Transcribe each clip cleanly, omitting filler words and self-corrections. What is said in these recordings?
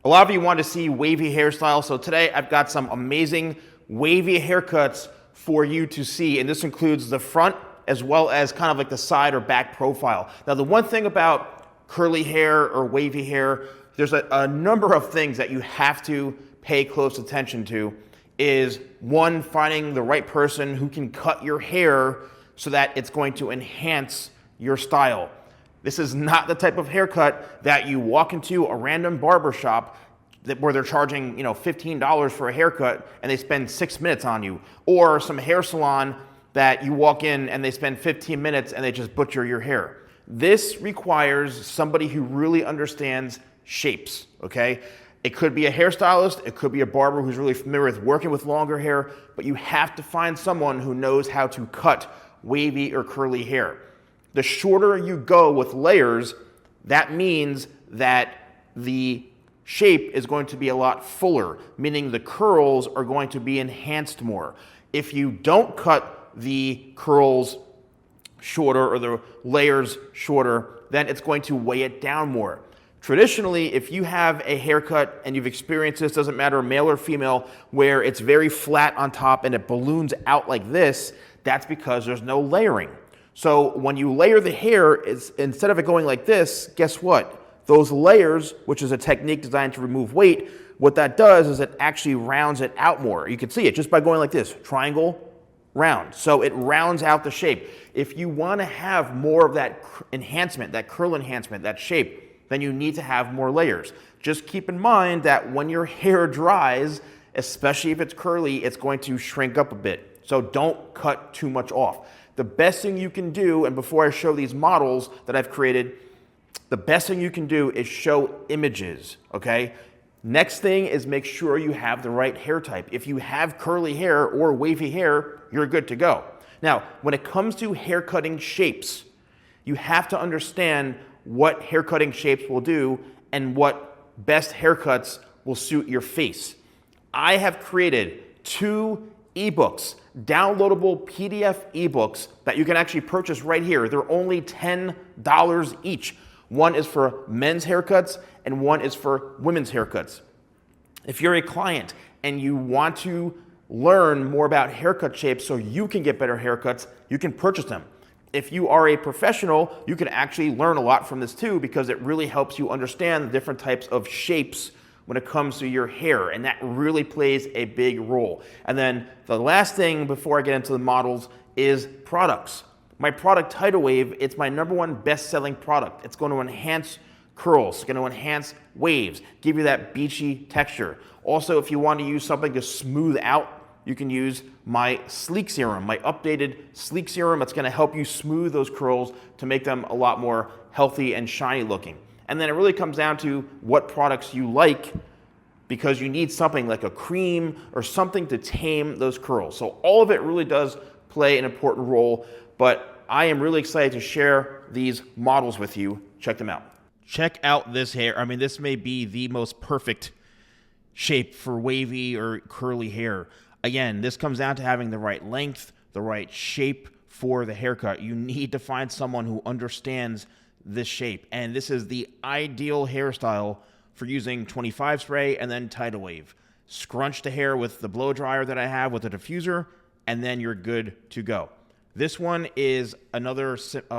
A lot of you want to see wavy hairstyles, so today I've got some amazing wavy haircuts for you to see, and this includes the front as well as kind of like the side or back profile. Now, the one thing about curly hair or wavy hair, there's a number of things that you have to pay close attention to. Is one, finding the right person who can cut your hair so that it's going to enhance your style. This is not the type of haircut that you walk into a random barber shop where they're charging, $15 for a haircut and they spend 6 minutes on you, or some hair salon that you walk in and they spend 15 minutes and they just butcher your hair. This requires somebody who really understands shapes, okay? It could be a hairstylist, it could be a barber who's really familiar with working with longer hair, but you have to find someone who knows how to cut wavy or curly hair. The shorter you go with layers, that means that the shape is going to be a lot fuller, meaning the curls are going to be enhanced more. If you don't cut the curls shorter or the layers shorter, then it's going to weigh it down more. Traditionally, if you have a haircut and you've experienced this, doesn't matter male or female, where it's very flat on top and it balloons out like this, that's because there's no layering. So when you layer the hair, instead of it going like this, guess what? Those layers, which is a technique designed to remove weight, what that does is it actually rounds it out more. You can see it just by going like this, triangle, round. So it rounds out the shape. If you want to have more of that enhancement, that curl enhancement, that shape, then you need to have more layers. Just keep in mind that when your hair dries, especially if it's curly, it's going to shrink up a bit. So don't cut too much off. The best thing you can do, and before I show these models that I've created, the best thing you can do is show images, okay? Next thing is make sure you have the right hair type. If you have curly hair or wavy hair, you're good to go. Now, when it comes to hair cutting shapes, you have to understand what hair cutting shapes will do and what best haircuts will suit your face. I have created 2 ebooks, downloadable PDF ebooks that you can actually purchase right here. They're only $10 each. One is for men's haircuts and one is for women's haircuts. If you're a client and you want to learn more about haircut shapes so you can get better haircuts, you can purchase them. If you are a professional, you can actually learn a lot from this too, because it really helps you understand the different types of shapes when it comes to your hair, and that really plays a big role. And then the last thing before I get into the models is products. My product, Tidal Wave, it's my #1 best-selling product. It's going to enhance curls, it's going to enhance waves, give you that beachy texture. Also, if you want to use something to smooth out, you can use my Sleek Serum, my updated Sleek Serum. It's going to help you smooth those curls to make them a lot more healthy and shiny looking. And then it really comes down to what products you like, because you need something like a cream or something to tame those curls. So all of it really does play an important role, but I am really excited to share these models with you. Check them out. Check out this hair. I mean, this may be the most perfect shape for wavy or curly hair. Again, this comes down to having the right length, the right shape for the haircut. You need to find someone who understands this shape, and this is the ideal hairstyle for using 25 spray and then Tidal Wave. Scrunch the hair with the blow dryer that I have with a diffuser, and then you're good to go. This one is another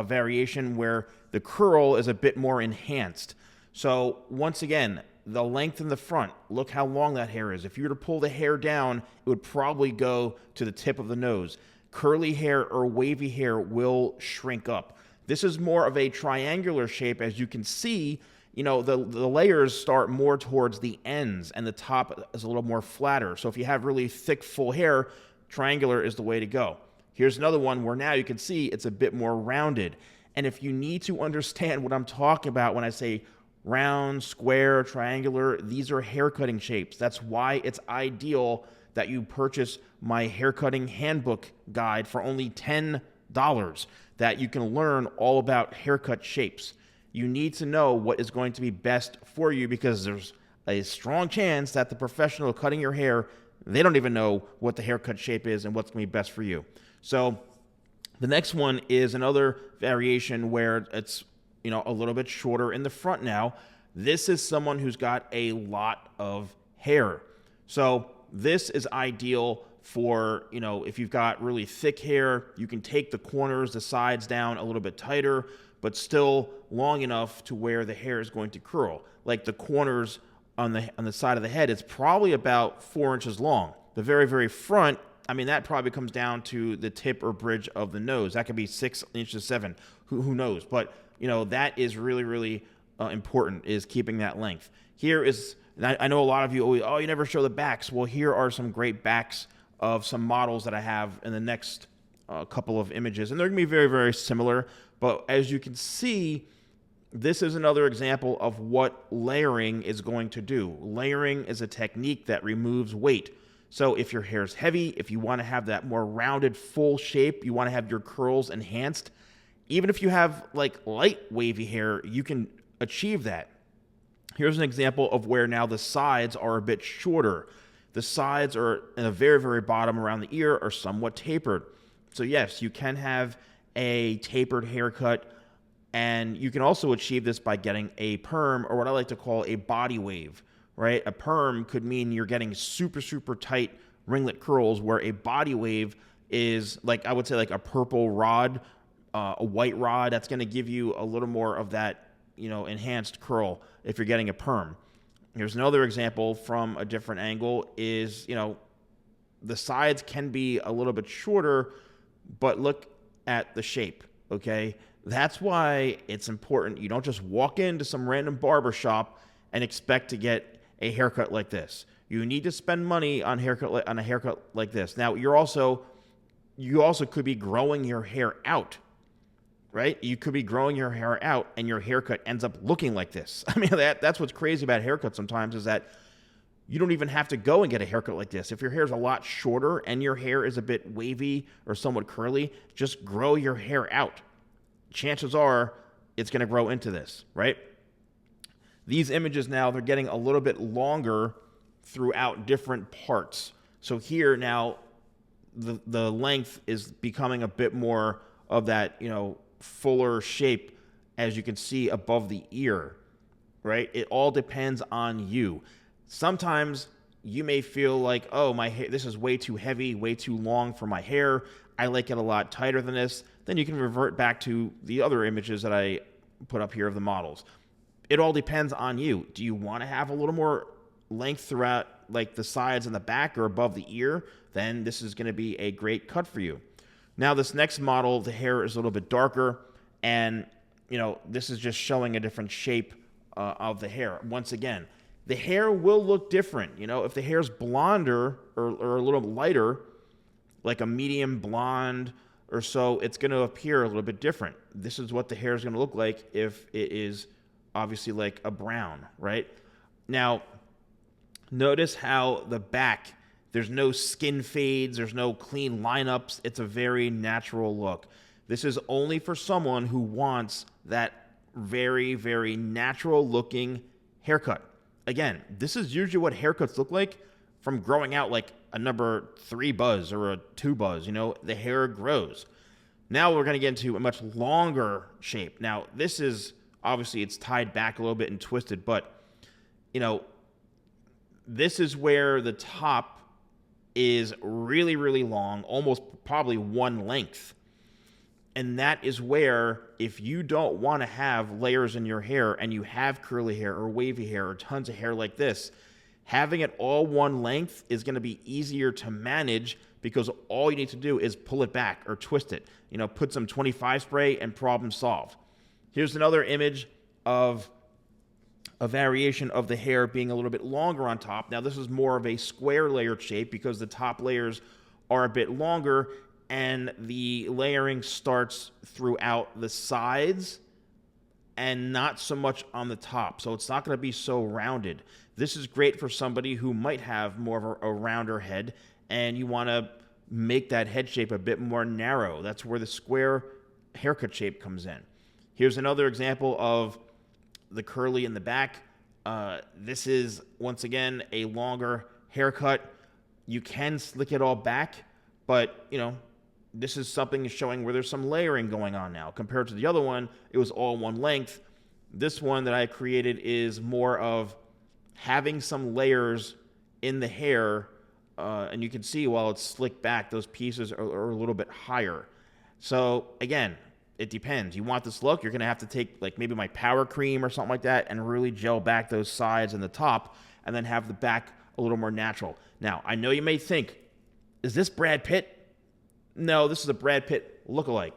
variation where the curl is a bit more enhanced. So once again, the length in the front, look how long that hair is. If you were to pull the hair down, it would probably go to the tip of the nose. Curly hair or wavy hair will shrink up. This is more of a triangular shape. As you can see, the layers start more towards the ends and the top is a little more flatter. So if you have really thick, full hair, triangular is the way to go. Here's another one where now you can see it's a bit more rounded. And if you need to understand what I'm talking about when I say round, square, triangular, these are hair cutting shapes. That's why it's ideal that you purchase my haircutting handbook guide for only $10, that you can learn all about haircut shapes. You need to know what is going to be best for you, because there's a strong chance that the professional cutting your hair, they don't even know what the haircut shape is and what's going to be best for you. So the next one is another variation where it's a little bit shorter in the front now. This is someone who's got a lot of hair. So this is ideal for, if you've got really thick hair, you can take the corners, the sides down a little bit tighter, but still long enough to where the hair is going to curl. Like the corners on the side of the head, it's probably about 4 inches long. The very, very front, that probably comes down to the tip or bridge of the nose. That could be 6 inches, 7, who knows? But, that is really, really important, is keeping that length. Here is, and I know a lot of you always, you never show the backs. Well, here are some great backs of some models that I have in the next couple of images. And they're going to be very, very similar. But as you can see, this is another example of what layering is going to do. Layering is a technique that removes weight. So if your hair is heavy, if you want to have that more rounded, full shape, you want to have your curls enhanced, even if you have like light wavy hair, you can achieve that. Here's an example of where now the sides are a bit shorter. The sides are in the very, very bottom around the ear are somewhat tapered. So yes, you can have a tapered haircut, and you can also achieve this by getting a perm, or what I like to call a body wave, right? A perm could mean you're getting super, super tight ringlet curls, where a body wave is like, I would say like a purple rod, a white rod. That's going to give you a little more of that, enhanced curl if you're getting a perm. Here's another example from a different angle is, the sides can be a little bit shorter, but look at the shape, okay? That's why it's important. You don't just walk into some random barber shop and expect to get a haircut like this. You need to spend money on a haircut like this. Now, you also could be growing your hair out, right? You could be growing your hair out and your haircut ends up looking like this. That's what's crazy about haircuts sometimes, is that you don't even have to go and get a haircut like this. If your hair is a lot shorter and your hair is a bit wavy or somewhat curly, just grow your hair out. Chances are it's going to grow into this, right? These images now, they're getting a little bit longer throughout different parts. So here now, the length is becoming a bit more of that, fuller shape, as you can see above the ear, right? It all depends on you. Sometimes you may feel like, my hair, this is way too heavy, way too long for my hair. I like it a lot tighter than this. Then you can revert back to the other images that I put up here of the models. It all depends on you. Do you want to have a little more length throughout, like the sides and the back or above the ear? Then this is going to be a great cut for you. Now, this next model, the hair is a little bit darker, and this is just showing a different shape of the hair. Once again, the hair will look different. If the hair's blonder or a little lighter, like a medium blonde or so, it's going to appear a little bit different. This is what the hair is going to look like if it is obviously like a brown, right? Now, notice how the back, there's no skin fades, there's no clean lineups. It's a very natural look. This is only for someone who wants that very, very natural looking haircut. Again, this is usually what haircuts look like from growing out like a number 3 buzz or a 2 buzz. The hair grows. Now we're going to get into a much longer shape. Now, this is obviously it's tied back a little bit and twisted, but this is where the top is really, really long, almost probably one length. And that is where, if you don't want to have layers in your hair and you have curly hair or wavy hair or tons of hair like this, having it all one length is going to be easier to manage, because all you need to do is pull it back or twist it. Put some 25 spray and problem solved. Here's another image of a variation of the hair being a little bit longer on top. Now, this is more of a square layered shape because the top layers are a bit longer, and the layering starts throughout the sides and not so much on the top. So it's not going to be so rounded. This is great for somebody who might have more of a rounder head and you want to make that head shape a bit more narrow. That's where the square haircut shape comes in. Here's another example of the curly in the back. This is, once again, a longer haircut. You can slick it all back, but, this is something showing where there's some layering going on now. Compared to the other one, it was all one length. This one that I created is more of having some layers in the hair, and you can see while it's slicked back, those pieces are a little bit higher. So again, it depends. You want this look, you're gonna have to take like maybe my power cream or something like that and really gel back those sides and the top, and then have the back a little more natural. Now, I know you may think, is this Brad Pitt? No, this is a Brad Pitt lookalike.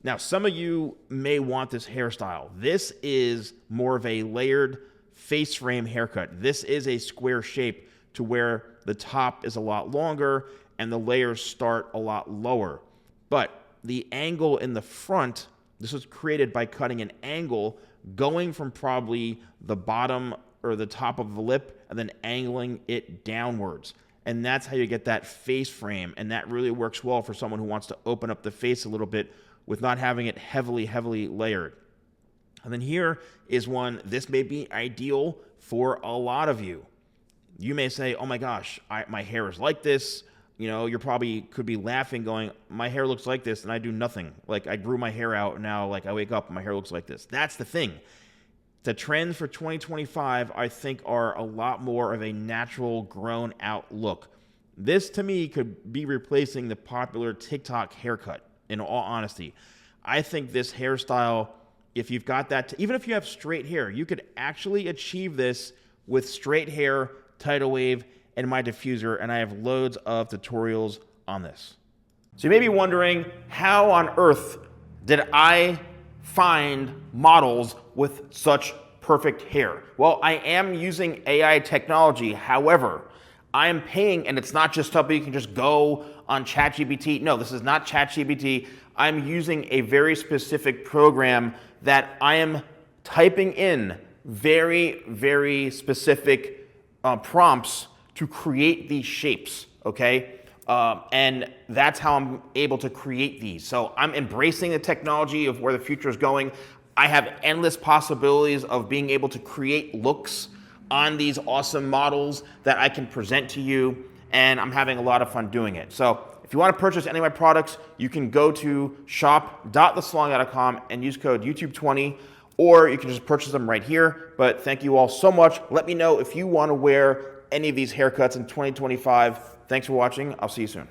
Now, some of you may want this hairstyle. This is more of a layered face frame haircut. This is a square shape to where the top is a lot longer and the layers start a lot lower. But the angle in the front, this was created by cutting an angle going from probably the bottom or the top of the lip and then angling it downwards. And that's how you get that face frame. And that really works well for someone who wants to open up the face a little bit with not having it heavily layered. And then here is one, this may be ideal for a lot of you. You may say, oh my gosh, my hair is like this. You know, you probably could be laughing going, my hair looks like this and I do nothing. Like I grew my hair out and now like I wake up and my hair looks like this. That's the thing. The trends for 2025, I think, are a lot more of a natural grown out look. This to me could be replacing the popular TikTok haircut, in all honesty. I think this hairstyle, if you've got that, even if you have straight hair, you could actually achieve this with straight hair, tidal wave, and my diffuser, and I have loads of tutorials on this. So you may be wondering, how on earth did I find models with such perfect hair? Well, I am using AI technology. However, I am paying, and it's not just something you can just go on ChatGPT. No, this is not ChatGPT. I'm using a very specific program that I am typing in very specific prompts to create these shapes, okay? And that's how I'm able to create these. So I'm embracing the technology of where the future is going. I have endless possibilities of being able to create looks on these awesome models that I can present to you, and I'm having a lot of fun doing it. So if you want to purchase any of my products, you can go to shop.thesalonguy.com and use code YouTube20, or you can just purchase them right here. But thank you all so much. Let me know if you want to wear any of these haircuts in 2025. Thanks for watching. I'll see you soon.